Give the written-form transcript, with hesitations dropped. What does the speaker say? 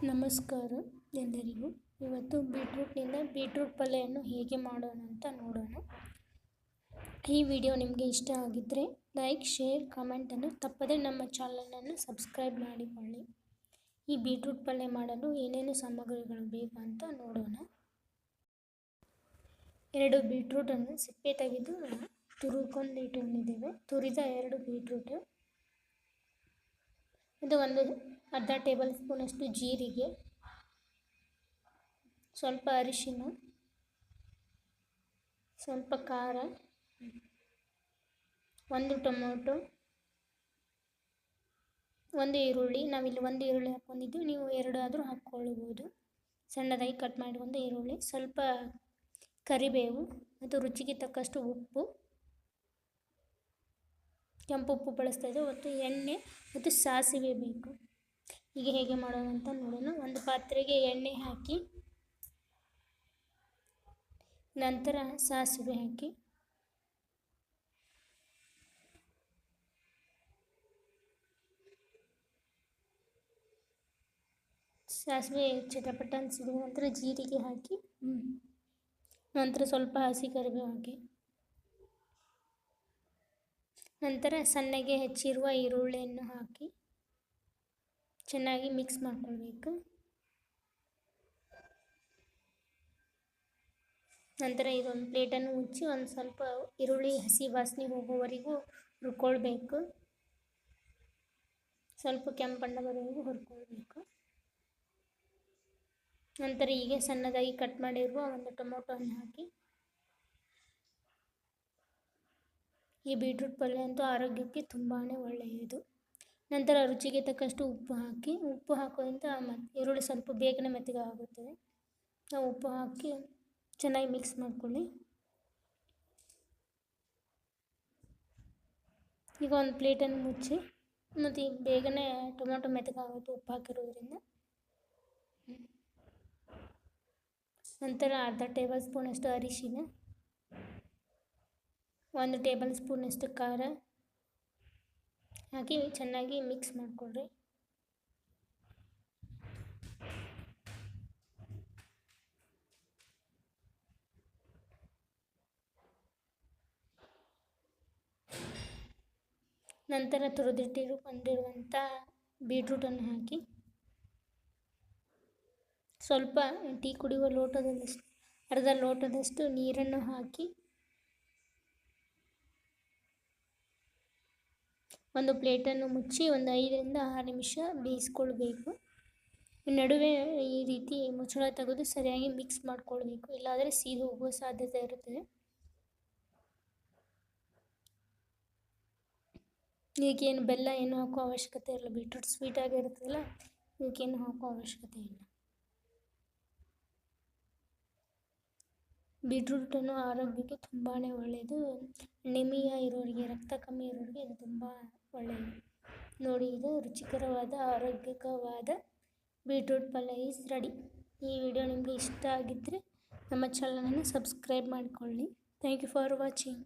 ನಮಸ್ಕಾರ ಎಲ್ಲರಿಗೂ. ಇವತ್ತು ಬೀಟ್ರೂಟ್ನಿಂದ ಬೀಟ್ರೂಟ್ ಪಲ್ಯವನ್ನು ಹೇಗೆ ಮಾಡೋಣ ಅಂತ ನೋಡೋಣ. ಈ ವಿಡಿಯೋ ನಿಮಗೆ ಇಷ್ಟ ಆಗಿದ್ದರೆ ಲೈಕ್, ಶೇರ್, ಕಮೆಂಟನ್ನು ತಪ್ಪದೆ ನಮ್ಮ ಚಾನಲನ್ನು ಸಬ್ಸ್ಕ್ರೈಬ್ ಮಾಡಿಕೊಳ್ಳಿ. ಈ ಬೀಟ್ರೂಟ್ ಪಲ್ಯ ಮಾಡಲು ಏನೇನು ಸಾಮಗ್ರಿಗಳು ಬೇಕು ಅಂತ ನೋಡೋಣ. 2 ಬೀಟ್ರೂಟನ್ನು ಸಿಪ್ಪೆ ತೆಗೆದು ತುರುಕೊಂಡು ಇಟ್ಕೊಂಡಿದ್ದೇವೆ. ತುರಿದ 2 ಬೀಟ್ರೂಟ್. ಇದು ಒಂದು ಅರ್ಧ ಟೇಬಲ್ ಸ್ಪೂನಷ್ಟು ಜೀರಿಗೆ, ಸ್ವಲ್ಪ ಅರಿಶಿನ, ಸ್ವಲ್ಪ ಖಾರ, 1 ಟೊಮೊಟೊ, 1 ಈರುಳ್ಳಿ. ನಾವಿಲ್ಲಿ 1 ಈರುಳ್ಳಿ ಹಾಕ್ಕೊಂಡಿದ್ದು, ನೀವು 2 ಆದರೂ ಹಾಕ್ಕೊಳ್ಬೋದು. ಸಣ್ಣದಾಗಿ ಕಟ್ ಮಾಡಿ 1 ಈರುಳ್ಳಿ, ಸ್ವಲ್ಪ ಕರಿಬೇವು ಮತ್ತು ರುಚಿಗೆ ತಕ್ಕಷ್ಟು ಉಪ್ಪು, ಕೆಂಪು ಉಪ್ಪು ಬಳಸ್ತಾ ಇದ್ದೇವೆ, ಮತ್ತು ಎಣ್ಣೆ ಮತ್ತು ಸಾಸಿವೆ ಬೇಕು. ಈಗ ಹೇಗೆ ಮಾಡೋಣ ಅಂತ ನೋಡೋಣ. ಒಂದು ಪಾತ್ರೆಗೆ ಎಣ್ಣೆ ಹಾಕಿ, ನಂತರ ಸಾಸಿವೆ ಹಾಕಿ, ಸಾಸಿವೆ ಚಟಪಟ ಅನಿಸಿದ ನಂತರ ಜೀರಿಗೆ ಹಾಕಿ, ನಂತರ ಸ್ವಲ್ಪ ಹಸಿ ಕರಿಬೇವು ಹಾಕಿ, ನಂತರ ಸಣ್ಣಗೆ ಹೆಚ್ಚಿರುವ ಈರುಳ್ಳಿಯನ್ನು ಹಾಕಿ ಚೆನ್ನಾಗಿ ಮಿಕ್ಸ್ ಮಾಡ್ಕೊಳ್ಬೇಕು. ನಂತರ ಇದೊಂದು ಪ್ಲೇಟನ್ನು ಮುಚ್ಚಿ ಒಂದು ಸ್ವಲ್ಪ ಈರುಳ್ಳಿ ಹಸಿ ವಾಸನೆ ಹೋಗುವವರೆಗೂ ಹುರ್ಕೊಳ್ಬೇಕು. ಸ್ವಲ್ಪ ಕೆಂಪು ಬಣ್ಣ ಬರುವವರೆಗೂ ಹುರ್ಕೊಳ್ಬೇಕು. ನಂತರ ಹೀಗೆ ಸಣ್ಣದಾಗಿ ಕಟ್ ಮಾಡಿರುವ 1 ಟೊಮೊಟೊವನ್ನು ಹಾಕಿ, ಈ ಬೀಟ್ರೂಟ್ ಪಲ್ಯ ಅಂತೂ ಆರೋಗ್ಯಕ್ಕೆ ತುಂಬಾ ಒಳ್ಳೆಯದು. ನಂತರ ರುಚಿಗೆ ತಕ್ಕಷ್ಟು ಉಪ್ಪು ಹಾಕಿ, ಉಪ್ಪು ಹಾಕೋದ್ರಿಂದ ಈರುಳ್ಳಿ ಸ್ವಲ್ಪ ಬೇಗನೆ ಮೆತ್ತಗೆ ಆಗುತ್ತದೆ. ನಾವು ಉಪ್ಪು ಹಾಕಿ ಚೆನ್ನಾಗಿ ಮಿಕ್ಸ್ ಮಾಡ್ಕೊಳ್ಳಿ. ಈಗ ಒಂದು ಪ್ಲೇಟನ್ನು ಮುಚ್ಚಿ, ಮತ್ತು ಬೇಗನೆ ಟೊಮೊಟೊ ಮೆತ್ತಗಾಗುತ್ತೆ ಉಪ್ಪು ಹಾಕಿರೋದ್ರಿಂದ. ನಂತರ ಅರ್ಧ ಟೇಬಲ್ ಸ್ಪೂನಷ್ಟು ಅರಿಶಿನ, 1 ಟೇಬಲ್ ಸ್ಪೂನಷ್ಟು ಖಾರ ಹಾಕಿ ಚೆನ್ನಾಗಿ ಮಿಕ್ಸ್ ಮಾಡಿಕೊಡ್ರಿ. ನಂತರ ತುರಿದಿಟ್ಟಿರುವಂಥ ಬೀಟ್ರೂಟನ್ನು ಹಾಕಿ, ಸ್ವಲ್ಪ ಟೀ ಕುಡಿಯುವ ಲೋಟದಷ್ಟು ಅರ್ಧ ಲೋಟದಷ್ಟು ನೀರನ್ನು ಹಾಕಿ, ಒಂದು ಪ್ಲೇಟನ್ನು ಮುಚ್ಚಿ ಒಂದು 5 ರಿಂದ 6 ನಿಮಿಷ ಬೇಯಿಸ್ಕೊಳ್ಬೇಕು. ನಡುವೆ ಈ ರೀತಿ ಮುಚ್ಚಳ ತೆಗೆದು ಸರಿಯಾಗಿ ಮಿಕ್ಸ್ ಮಾಡ್ಕೊಳ್ಬೇಕು, ಇಲ್ಲಾದರೆ ಸೀದು ಹೋಗುವ ಸಾಧ್ಯತೆ ಇರುತ್ತದೆ. ಇದಕ್ಕೇನು ಬೆಲ್ಲ ಏನು ಹಾಕೋ ಅವಶ್ಯಕತೆ ಇಲ್ಲ. ಬೀಟ್ರೂಟ್ ಸ್ವೀಟಾಗಿ ಇರುತ್ತಲ್ಲ, ಇದಕ್ಕೇನು ಹಾಕೋ ಅವಶ್ಯಕತೆ ಇಲ್ಲ. ಬೀಟ್ರೂಟನ್ನು ಆರೋಗ್ಯಕ್ಕೆ ತುಂಬಾ ಒಳ್ಳೆಯದು. ಅನಿಮಿಯಾ ಇರೋರಿಗೆ, ರಕ್ತ ಕಮ್ಮಿ ಇರೋರಿಗೆ ಇದು ತುಂಬ ಒಳ್ಳೆಯದು. ನೋಡಿ, ಇದು ರುಚಿಕರವಾದ ಆರೋಗ್ಯಕರವಾದ ಬೀಟ್ರೂಟ್ ಪಲ್ಯ ಈಸ್ ರೆಡಿ. ಈ ವಿಡಿಯೋ ನಿಮಗೆ ಇಷ್ಟ ಆಗಿದ್ದರೆ ನಮ್ಮ ಚಾನಲನ್ನು ಸಬ್ಸ್ಕ್ರೈಬ್ ಮಾಡಿಕೊಳ್ಳಿ. Thank you for watching.